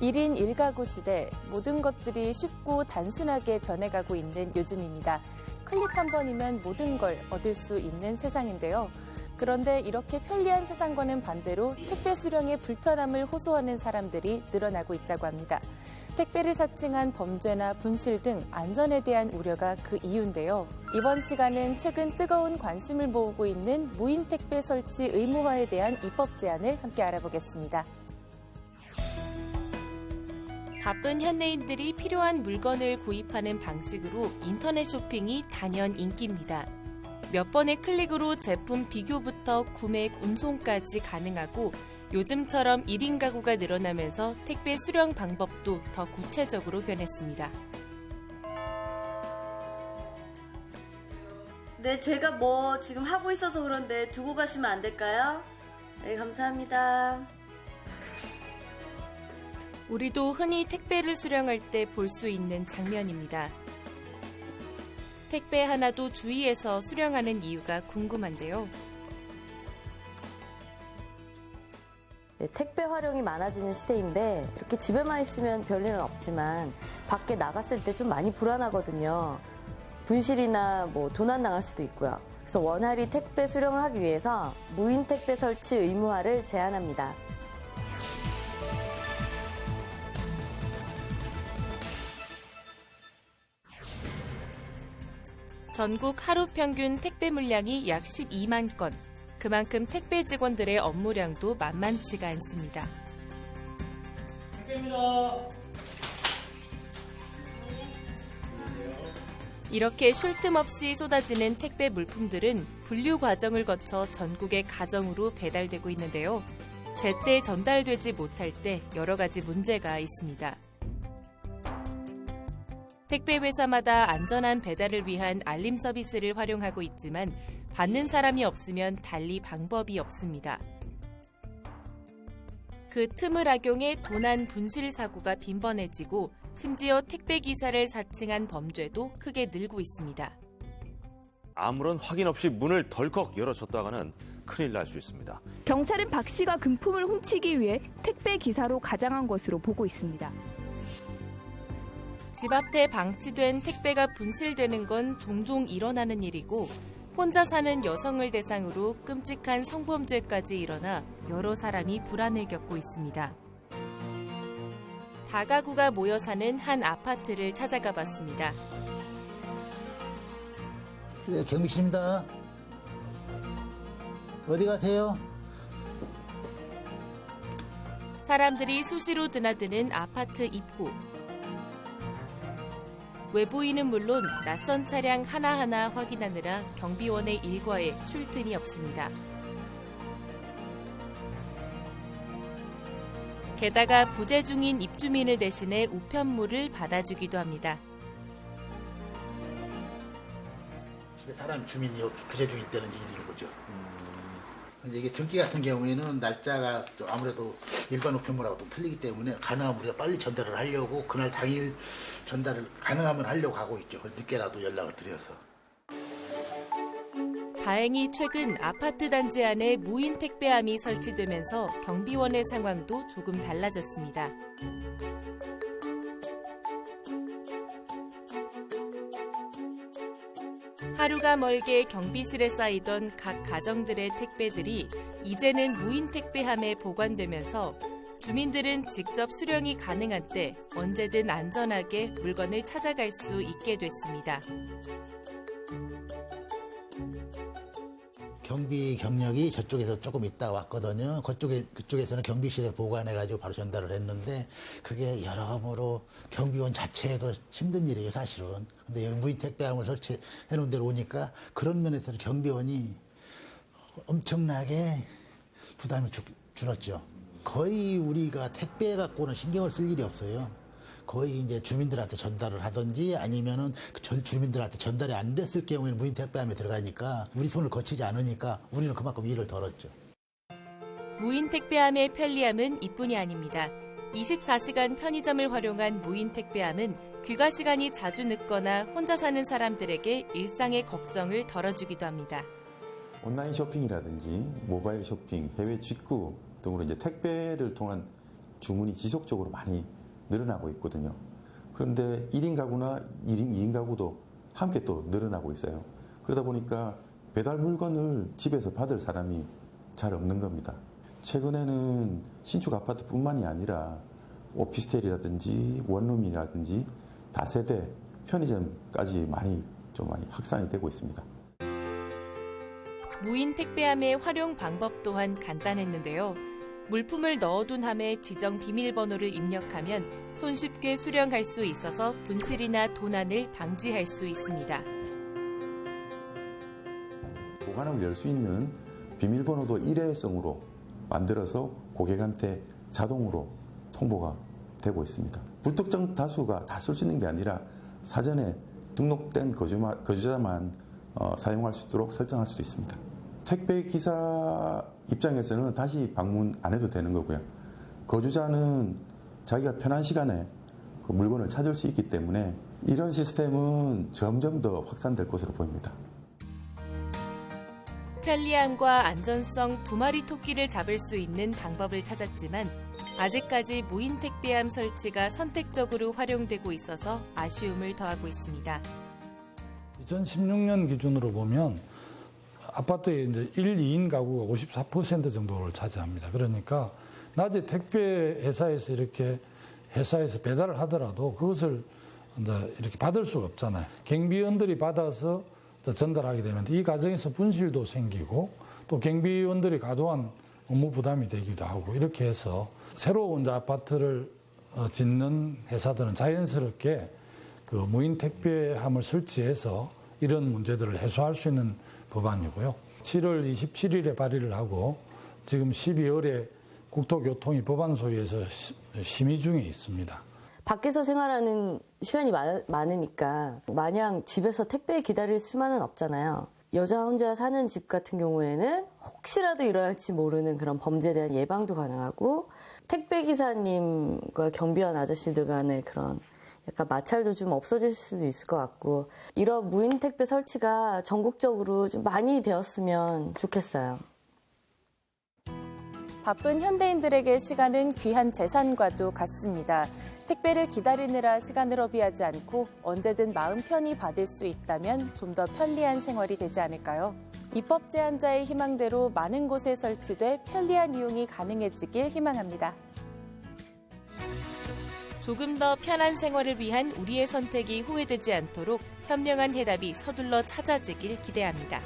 1인 1가구 시대, 모든 것들이 쉽고 단순하게 변해가고 있는 요즘입니다. 클릭 한 번이면 모든 걸 얻을 수 있는 세상인데요. 그런데 이렇게 편리한 세상과는 반대로 택배 수령의 불편함을 호소하는 사람들이 늘어나고 있다고 합니다. 택배를 사칭한 범죄나 분실 등 안전에 대한 우려가 그 이유인데요. 이번 시간은 최근 뜨거운 관심을 모으고 있는 무인 택배 설치 의무화에 대한 입법 제안을 함께 알아보겠습니다. 바쁜 현대인들이 필요한 물건을 구입하는 방식으로 인터넷 쇼핑이 단연 인기입니다. 몇 번의 클릭으로 제품 비교부터 구매, 운송까지 가능하고 요즘처럼 1인 가구가 늘어나면서 택배 수령 방법도 더 구체적으로 변했습니다. 네, 제가 지금 하고 있어서 그런데 두고 가시면 안 될까요? 네, 감사합니다. 우리도 흔히 택배를 수령할 때 볼 수 있는 장면입니다. 택배 하나도 주의해서 수령하는 이유가 궁금한데요. 네, 택배 활용이 많아지는 시대인데 이렇게 집에만 있으면 별일은 없지만 밖에 나갔을 때 좀 많이 불안하거든요. 분실이나 도난 당할 수도 있고요. 그래서 원활히 택배 수령을 하기 위해서 무인 택배 설치 의무화를 제안합니다. 전국 하루 평균 택배 물량이 약 12만 건. 그만큼 택배 직원들의 업무량도 만만치가 않습니다. 택배입니다. 이렇게 쉴 틈 없이 쏟아지는 택배 물품들은 분류 과정을 거쳐 전국의 가정으로 배달되고 있는데요. 제때 전달되지 못할 때 여러 가지 문제가 있습니다. 택배 회사마다 안전한 배달을 위한 알림 서비스를 활용하고 있지만 받는 사람이 없으면 달리 방법이 없습니다. 그 틈을 악용해 도난 분실 사고가 빈번해지고 심지어 택배 기사를 사칭한 범죄도 크게 늘고 있습니다. 아무런 확인 없이 문을 덜컥 열어줬다가는 큰일 날 수 있습니다. 경찰은 박 씨가 금품을 훔치기 위해 택배 기사로 가장한 것으로 보고 있습니다. 집 앞에 방치된 택배가 분실되는 건 종종 일어나는 일이고 혼자 사는 여성을 대상으로 끔찍한 성범죄까지 일어나 여러 사람이 불안을 겪고 있습니다. 다가구가 모여 사는 한 아파트를 찾아가 봤습니다. 네, 경비실입니다. 어디 가세요? 사람들이 수시로 드나드는 아파트 입구. 외부인은 물론 낯선 차량 하나하나 확인하느라 경비원의 일과에 쉴 틈이 없습니다. 게다가 부재 중인 입주민을 대신해 우편물을 받아주기도 합니다. 집에 주민이 부재 중일 때는 일인 거죠. 이게 등기 같은 경우에는 날짜가 아무래도 일반 우편물하고 좀 틀리기 때문에 가능하면 우리가 빨리 전달을 하려고 그날 당일 전달을 가능하면 하려고 하고 있죠. 늦게라도 연락을 드려서. 다행히 최근 아파트 단지 안에 무인 택배함이 설치되면서 경비원의 상황도 조금 달라졌습니다. 하루가 멀게 경비실에 쌓이던 각 가정들의 택배들이 이제는 무인 택배함에 보관되면서 주민들은 직접 수령이 가능한 때 언제든 안전하게 물건을 찾아갈 수 있게 됐습니다. 경비 경력이 저쪽에서 조금 있다 왔거든요. 그쪽에서는 경비실에 보관해가지고 바로 전달을 했는데 그게 여러모로 경비원 자체에도 힘든 일이에요, 사실은. 근데 여기 무인 택배함을 설치해 놓은 데로 오니까 그런 면에서는 경비원이 엄청나게 부담이 줄었죠. 거의 우리가 택배 갖고는 신경을 쓸 일이 없어요. 거의 이제 주민들한테 전달을 하든지 아니면은 주민들한테 전달이 안 됐을 경우에는 무인 택배함에 들어가니까 우리 손을 거치지 않으니까 우리는 그만큼 일을 덜었죠. 무인 택배함의 편리함은 이뿐이 아닙니다. 24시간 편의점을 활용한 무인 택배함은 귀가 시간이 자주 늦거나 혼자 사는 사람들에게 일상의 걱정을 덜어주기도 합니다. 온라인 쇼핑이라든지 모바일 쇼핑, 해외 직구 등으로 이제 택배를 통한 주문이 지속적으로 많이 늘어나고 있거든요. 그런데 1인 가구나 2인 가구도 함께 또 늘어나고 있어요. 그러다 보니까 배달 물건을 집에서 받을 사람이 잘 없는 겁니다. 최근에는 신축 아파트뿐만이 아니라 오피스텔이라든지 원룸이라든지 다세대 편의점까지 많이 확산이 되고 있습니다. 무인 택배함의 활용 방법 또한 간단했는데요. 물품을 넣어둔 함에 지정 비밀번호를 입력하면 손쉽게 수령할 수 있어서 분실이나 도난을 방지할 수 있습니다. 보관함을 열 수 있는 비밀번호도 일회성으로 만들어서 고객한테 자동으로 통보가 되고 있습니다. 불특정 다수가 다 쓸 수 있는 게 아니라 사전에 등록된 거주자만 사용할 수 있도록 설정할 수도 있습니다. 택배 기사 입장에서는 다시 방문 안 해도 되는 거고요. 거주자는 자기가 편한 시간에 그 물건을 찾을 수 있기 때문에 이런 시스템은 점점 더 확산될 것으로 보입니다. 편리함과 안전성 두 마리 토끼를 잡을 수 있는 방법을 찾았지만 아직까지 무인 택배함 설치가 선택적으로 활용되고 있어서 아쉬움을 더하고 있습니다. 2016년 기준으로 보면 아파트의 이제 1, 2인 가구가 54% 정도를 차지합니다. 그러니까 낮에 택배 회사에서 이렇게 회사에서 배달을 하더라도 그것을 이제 이렇게 받을 수가 없잖아요. 경비원들이 받아서 전달하게 되는데 이 과정에서 분실도 생기고 또 경비원들이 과도한 업무 부담이 되기도 하고 이렇게 해서 새로 이제 아파트를 짓는 회사들은 자연스럽게 그 무인 택배함을 설치해서 이런 문제들을 해소할 수 있는 법안이고요. 7월 27일에 발의를 하고 지금 12월에 국토교통위 법안소위에서 심의 중에 있습니다. 밖에서 생활하는 시간이 많으니까 마냥 집에서 택배 기다릴 수만은 없잖아요. 여자 혼자 사는 집 같은 경우에는 혹시라도 일어날지 모르는 그런 범죄에 대한 예방도 가능하고 택배 기사님과 경비원 아저씨들 간의 그런 약간 마찰도 좀 없어질 수도 있을 것 같고 이런 무인 택배 설치가 전국적으로 좀 많이 되었으면 좋겠어요. 바쁜 현대인들에게 시간은 귀한 재산과도 같습니다. 택배를 기다리느라 시간을 허비하지 않고 언제든 마음 편히 받을 수 있다면 좀 더 편리한 생활이 되지 않을까요? 입법 제한자의 희망대로 많은 곳에 설치돼 편리한 이용이 가능해지길 희망합니다. 조금 더 편한 생활을 위한 우리의 선택이 후회되지 않도록 현명한 해답이 서둘러 찾아지길 기대합니다.